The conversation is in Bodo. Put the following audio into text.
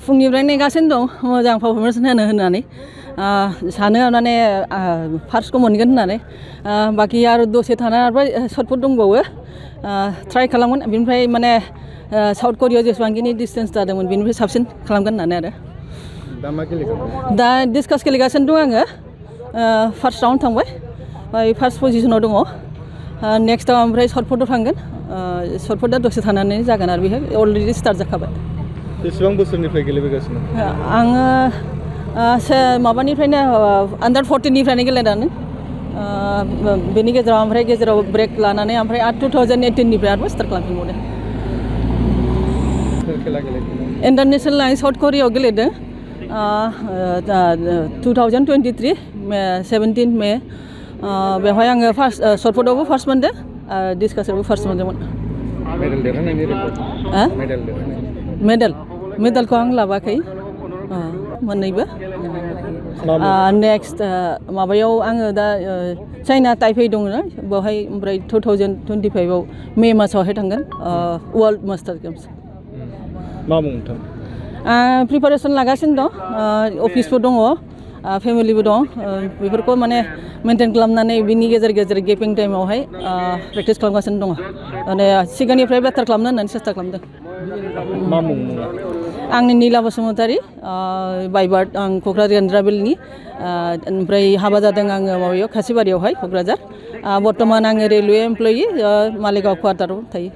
फुंनिफ्राय नेगासिनो दं मोजां पारफरमेन्स होनो होननानै सानो माने फार्स्टखौ मोनगोन होननानै बाखि आरो दसे थाना आरो सर्टपुट दंबावो ट्राइ खालामगोन बेनिफ्राय माने साउथ करियायाव जेसेबांखिनि डिस्टेन्स जादोंमोन बेनिफ्राय साबसिन खालामगोन होननानै आरो दा मा गेलेगोन दा डिसकास गेलेगासिनो दं आङो फार्स्ट राउन्ड थांबाय फार्स्ट पजिसनाव दङ नेक्स्टआव ओमफ्राय सर्टपुटआव थांगोन सर्टपुटआ दसे थानानै जागोन आरो बेहाय अलरेडि स्टार्ट जाखाबाय बेसेबां बोसोरनिफ्राय गेलेबोगासिनो आङो माबानिफ्रायनो आन्डार 14निफ्रायनो गेलेनानै बेनि गेजेराव ओमफ्राय गेजेराव ब्रेक लानानै ओमफ्राय 2018निफ्राय आरो स्टार्ट खालामफिनबावदों खेला गेलेदों इन्टारनेसनेल आं साउथ करियायाव गेलेदों 2023 17 मे बेवहाय आङो फार्स्ट सर्टपुटआवबो फार्स्ट मोनदों डिसकासावबो फार्स्ट मोनदोंमोन मेडेल देरहानायनि रेकर्ड मेडेल देरहानाय मेडेलखौ आं लाबोआखै मोननैबो नेक्स्ट माबायाव आङो दा चाइना ताइपे दङ बेवहाय ओमफ्राय 2025आव मे मासावहाय थांगोन वर्ल्ड मास्टार गेम्स मा मुं नोंथां प्रिपारेसन लागासिनो दं अफिसबो दङ फेमिलिबो दं बेफोरखौ माने मेनटेन खालामनानै बिनि गेजेर गेजेर गेपिं टाइमावहाय प्रेक्टिस खालामगासिनो दङ माने सिगांनिफ्राय बेटार खालामनो होननानै सेस्था खालामदों मा मुं आंनि नीला बसुमतारी बाइबार्ड आं क'क्राझार गेन्द्राबिलनि ओमफ्राय हाबा जादों आङो माबायाव खासिबारियावहाय क'क्राझार बर्तमान आङो रेलवे एमप्लयि मालिगाव क्वार्टाराव थायो